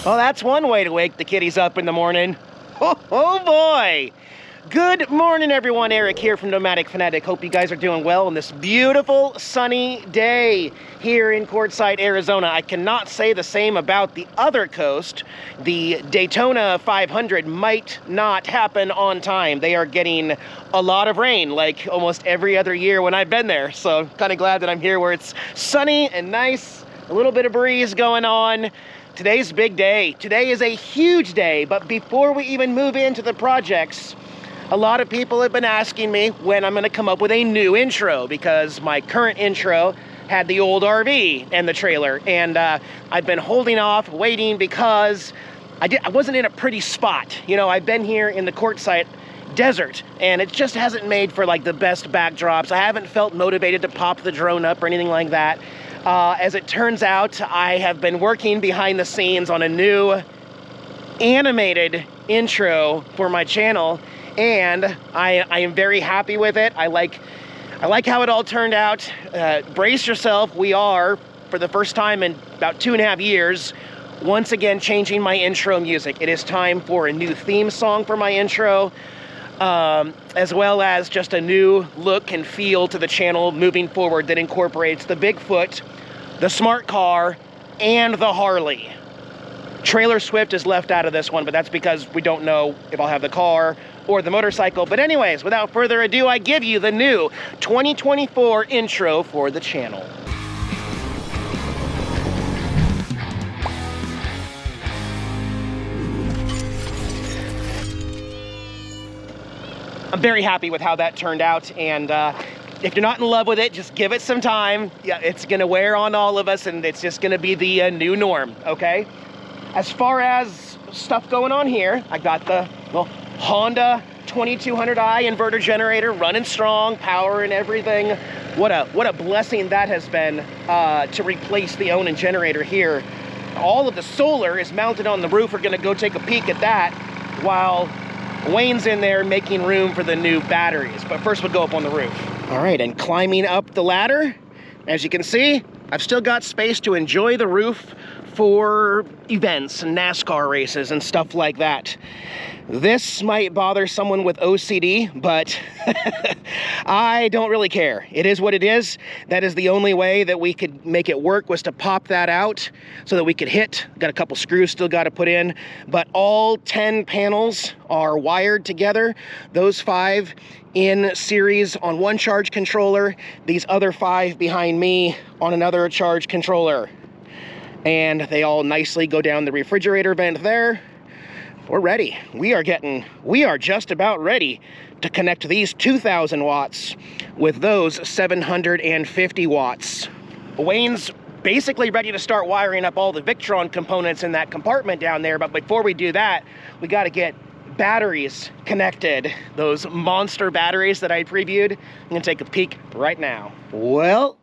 Well, that's one way to wake the kiddies up in the morning. Oh boy! Good morning, everyone. Eric here from Nomadic Fanatic. Hope you guys are doing well on this beautiful sunny day here in Quartzsite, Arizona. I cannot say the same about the other coast. The Daytona 500 might not happen on time. They are getting a lot of rain, like almost every other year when I've been there. So I'm kind of glad that I'm here where it's sunny and nice, a little bit of breeze going on. Today's a big day. Today is a huge day, but before we even move into the projects, a lot of people have been asking me when I'm gonna come up with a new intro, because my current intro had the old RV and the trailer, and I've been holding off, waiting, because I wasn't in a pretty spot. You know, I've been here in the Quartzsite desert, and it just hasn't made for like the best backdrops. I haven't felt motivated to pop the drone up or anything like that. As it turns out, I have been working behind the scenes on a new animated intro for my channel, and I am very happy with it. I like how it all turned out. Brace yourself. We are, for the first time in about 2.5 years, once again changing my intro music. It is time for a new theme song for my intro, as well as just a new look and feel to the channel moving forward that incorporates the Bigfoot, the smart car, and the Harley. Trailer Swift is left out of this one, but that's because we don't know if I'll have the car or the motorcycle. But anyways, without further ado, I give you the new 2024 intro for the channel. I'm very happy with how that turned out, and if you're not in love with it, just give it some time. Yeah, it's gonna wear on all of us, and it's just gonna be the new norm, okay? As far as stuff going on here, I got the Honda 2200i inverter generator running strong, power and everything. What a blessing that has been to replace the Onan generator here. All of the solar is mounted on the roof. We're gonna go take a peek at that while Wayne's in there making room for the new batteries. But first we'll go up on the roof. All right, and climbing up the ladder, as you can see, I've still got space to enjoy the roof for events and NASCAR races and stuff like that. This might bother someone with OCD, but I don't really care. It is what it is. That is the only way that we could make it work, was to pop that out so that we could hit. Got a couple screws still got to put in, but all 10 panels are wired together. Those 5 in series on one charge controller, these other 5 behind me on another charge controller. And they all nicely go down the refrigerator vent there. We're ready. We are just about ready to connect these 2,000 watts with those 750 watts. Wayne's basically ready to start wiring up all the Victron components in that compartment down there, but before we do that, we got to get batteries connected. Those monster batteries that I previewed. I'm gonna take a peek right now. Well,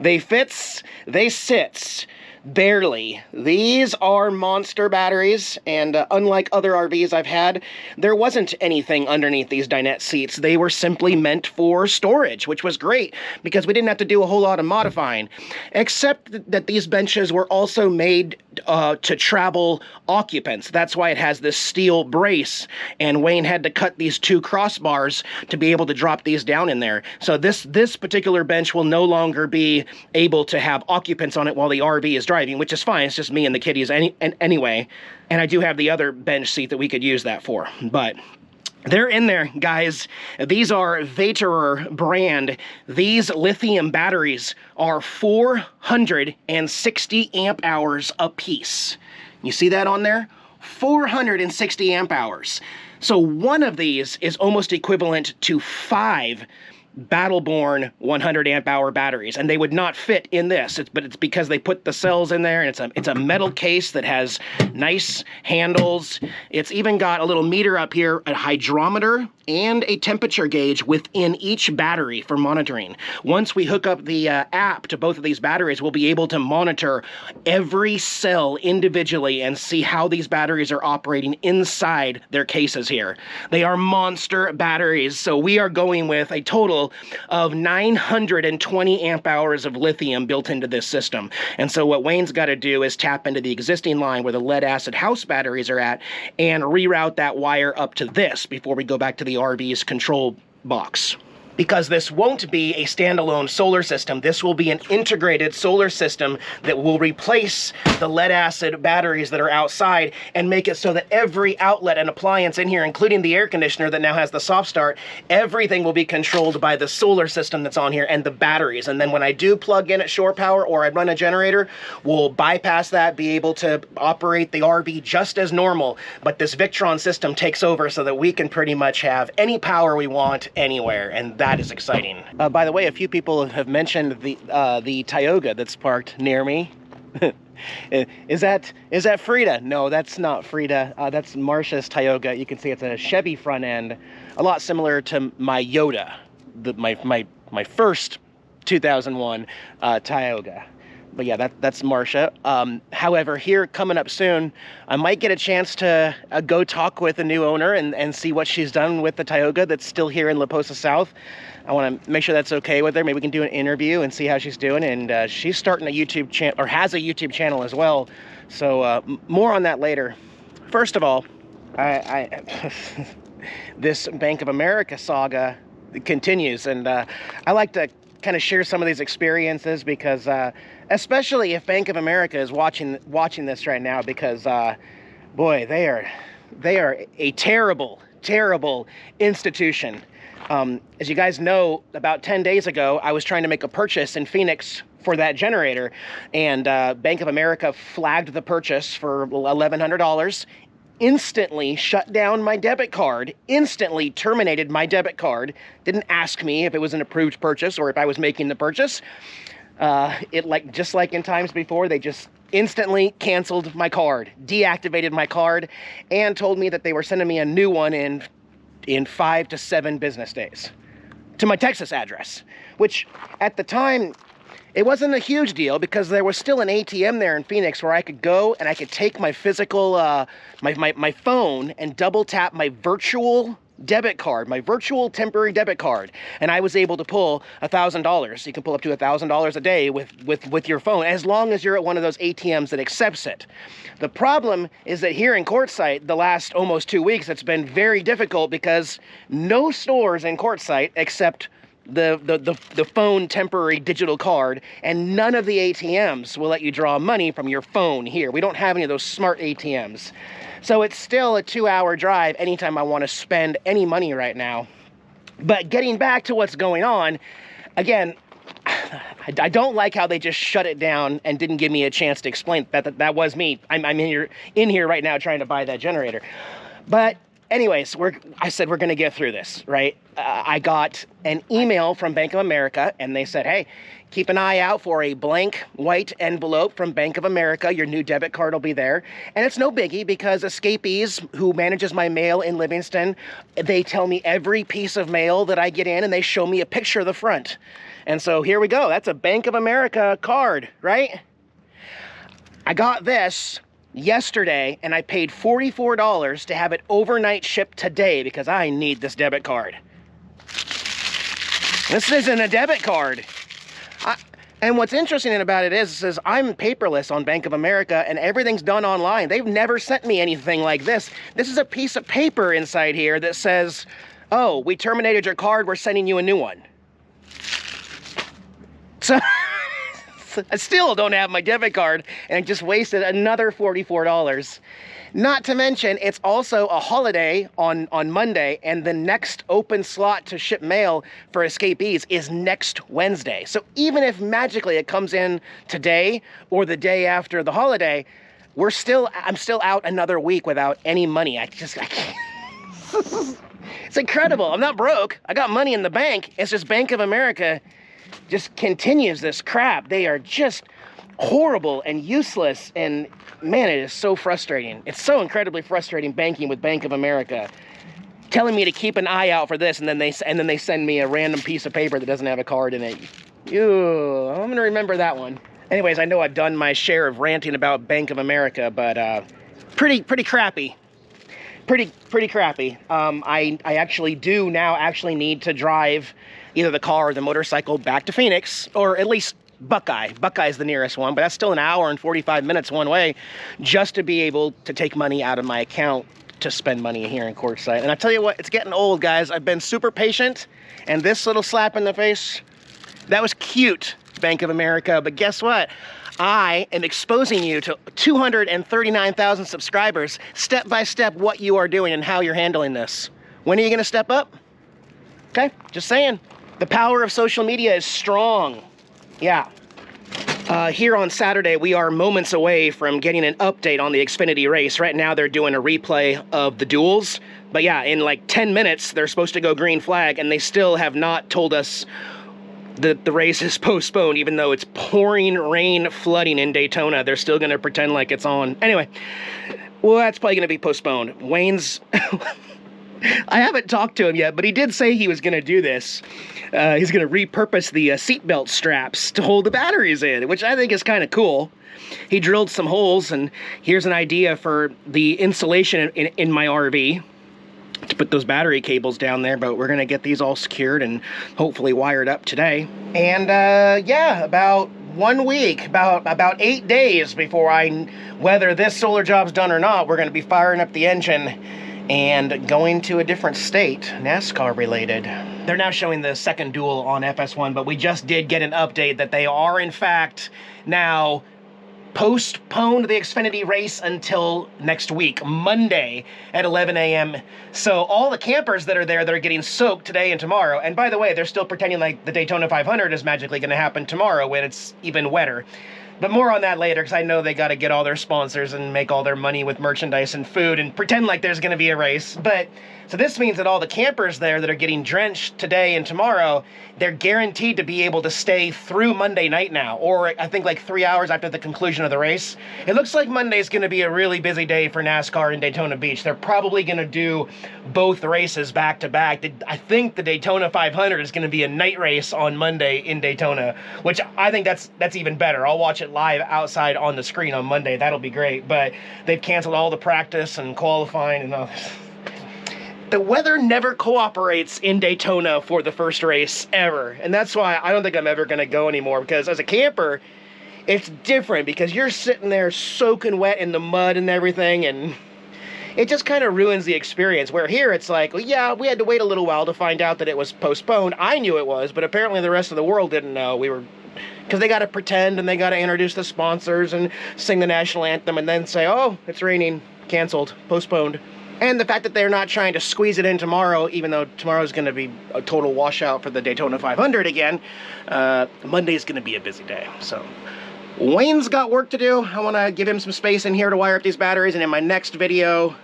they fits, they sits. Barely. These are monster batteries, and unlike other RVs I've had, there wasn't anything underneath these dinette seats. They were simply meant for storage, which was great because we didn't have to do a whole lot of modifying, except that these benches were also made to travel occupants. That's why it has this steel brace, and Wayne had to cut these 2 crossbars to be able to drop these down in there. So this particular bench will no longer be able to have occupants on it while the RV is driving, which is fine. It's just me and the kiddies anyway. And I do have the other bench seat that we could use that for. But they're in there, guys. These are Vaterer brand. These lithium batteries are 460 amp hours a piece. You see that on there? 460 amp hours. So one of these is almost equivalent to 5 Battleborn 100 amp hour batteries, and they would not fit in this. But it's because they put the cells in there, and it's a metal case that has nice handles. It's even got a little meter up here, a hydrometer, and a temperature gauge within each battery for monitoring. Once we hook up the app to both of these batteries, we'll be able to monitor every cell individually and see how these batteries are operating inside their cases here. They are monster batteries, so we are going with a total total of 920 amp hours of lithium built into this system. And so what Wayne's got to do is tap into the existing line where the lead acid house batteries are at and reroute that wire up to this before we go back to the RV's control box. Because this won't be a standalone solar system. This will be an integrated solar system that will replace the lead acid batteries that are outside and make it so that every outlet and appliance in here, including the air conditioner that now has the soft start, everything will be controlled by the solar system that's on here and the batteries. And then when I do plug in at shore power or I run a generator, we'll bypass that, be able to operate the RV just as normal. But this Victron system takes over so that we can pretty much have any power we want anywhere. And that is exciting. By the way, a few people have mentioned the Tioga that's parked near me. Is that Frida? No, that's not Frida. That's Marsha's Tioga. You can see it's a Chevy front end, a lot similar to my Yoda, my first 2001 Tioga. But yeah, that's Marsha. However, here coming up soon, I might get a chance to go talk with the new owner and see what she's done with the Tioga that's still here in La Posa South. I want to make sure that's okay with her. Maybe we can do an interview and see how she's doing. And she's starting a YouTube channel, or has a YouTube channel as well. So more on that later. First of all, this Bank of America saga continues, and I like to kind of share some of these experiences because especially if Bank of America is watching this right now, because boy, they are a terrible institution. As you guys know, about 10 days ago, I was trying to make a purchase in Phoenix for that generator, and Bank of America flagged the purchase for $1,100, instantly shut down my debit card, instantly terminated my debit card, didn't ask me if it was an approved purchase or if I was making the purchase. Just like in times before, they just instantly canceled my card, deactivated my card, and told me that they were sending me a new one in 5 to 7 business days to my Texas address, which at the time, it wasn't a huge deal because there was still an ATM there in Phoenix where I could go and I could take my physical, my phone and double tap my virtual debit card, my virtual temporary debit card, and I was able to pull $1,000. You can pull up to $1,000 a day with your phone, as long as you're at one of those ATMs that accepts it. The problem is that here in Quartzsite, the last almost 2 weeks, it's been very difficult because no stores in Quartzsite accept the phone temporary digital card, and none of the ATMs will let you draw money from your phone here. We don't have any of those smart ATMs. So it's still a 2-hour drive anytime I want to spend any money right now. But getting back to what's going on, again, I don't like how they just shut it down and didn't give me a chance to explain that was me. I'm in here right now trying to buy that generator. But anyways, I said we're going to get through this, right? I got an email from Bank of America, and they said, hey, keep an eye out for a blank white envelope from Bank of America. Your new debit card will be there. And it's no biggie because Escapees, who manages my mail in Livingston, they tell me every piece of mail that I get in, and they show me a picture of the front. And so here we go. That's a Bank of America card, right? I got this yesterday, and I paid $44 to have it overnight shipped today because I need this debit card. This isn't a debit card. And what's interesting about it is I'm paperless on Bank of America, and everything's done online. They've never sent me anything like this. This is a piece of paper inside here that says, oh, we terminated your card, we're sending you a new one. So I still don't have my debit card, and just wasted another $44. Not to mention, it's also a holiday on Monday, and the next open slot to ship mail for Escapees is next Wednesday. So even if magically it comes in today or the day after the holiday, I'm still out another week without any money. I can't. It's incredible. I'm not broke. I got money in the bank. It's just Bank of America just continues this crap. They are just horrible and useless, and man, it is so frustrating. It's so incredibly frustrating banking with Bank of America, telling me to keep an eye out for this, and then they send me a random piece of paper that doesn't have a card in it. Ew, I'm gonna remember that one. Anyways, I know I've done my share of ranting about Bank of America, but pretty crappy. Pretty crappy. I actually do now need to drive either the car or the motorcycle back to Phoenix, or at least Buckeye. Buckeye's the nearest one, but that's still an hour and 45 minutes one way, just to be able to take money out of my account to spend money here in Quartzsite. And I tell you what, it's getting old, guys. I've been super patient, and this little slap in the face, that was cute, Bank of America, but guess what? I am exposing you to 239,000 subscribers, step by step, what you are doing and how you're handling this. When are you gonna step up? Okay, just saying. The power of social media is strong. Yeah. Here on Saturday, we are moments away from getting an update on the Xfinity race. Right now, they're doing a replay of the duels. But yeah, in like 10 minutes, they're supposed to go green flag, and they still have not told us that the race is postponed, even though it's pouring rain, flooding in Daytona. They're still going to pretend like it's on. Anyway, well, that's probably going to be postponed. Wayne's... I haven't talked to him yet, but he did say he was going to do this. He's going to repurpose the seatbelt straps to hold the batteries in, which I think is kind of cool. He drilled some holes, and here's an idea for the insulation in my RV to put those battery cables down there, but we're going to get these all secured and hopefully wired up today. And yeah, about 1 week, about 8 days before whether this solar job's done or not, we're going to be firing up the engine and going to a different state, NASCAR related. They're now showing the second duel on FS1, but we just did get an update that they are in fact now postponed the Xfinity race until next week, Monday at 11 a.m. So all the campers that are there that are getting soaked today and tomorrow, and by the way, they're still pretending like the Daytona 500 is magically gonna happen tomorrow when it's even wetter. But more on that later, because I know they got to get all their sponsors and make all their money with merchandise and food and pretend like there's going to be a race. But so this means that all the campers there that are getting drenched today and tomorrow, they're guaranteed to be able to stay through Monday night now, or I think like 3 hours after the conclusion of the race. It looks like Monday's going to be a really busy day for NASCAR in Daytona Beach. They're probably going to do both races back to back. I think the Daytona 500 is going to be a night race on Monday in Daytona, which I think that's even better. I'll watch it live outside on the screen on Monday. That'll be great. But they've canceled all the practice and qualifying and all this. The weather never cooperates in Daytona for the first race ever. And that's why I don't think I'm ever going to go anymore, because as a camper, it's different because you're sitting there soaking wet in the mud and everything, and it just kind of ruins the experience. Where here it's like, well, yeah, we had to wait a little while to find out that it was postponed. I knew it was, but apparently the rest of the world didn't know. Because they got to pretend and they got to introduce the sponsors and sing the national anthem and then say, oh, it's raining, canceled, postponed. And the fact that they're not trying to squeeze it in tomorrow, even though tomorrow's going to be a total washout for the Daytona 500 again, Monday's going to be a busy day. So Wayne's got work to do. I want to give him some space in here to wire up these batteries. And in my next video,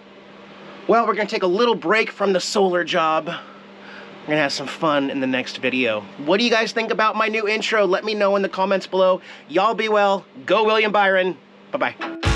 well, we're going to take a little break from the solar job. We're going to have some fun in the next video. What do you guys think about my new intro? Let me know in the comments below. Y'all be well. Go William Byron. Bye-bye.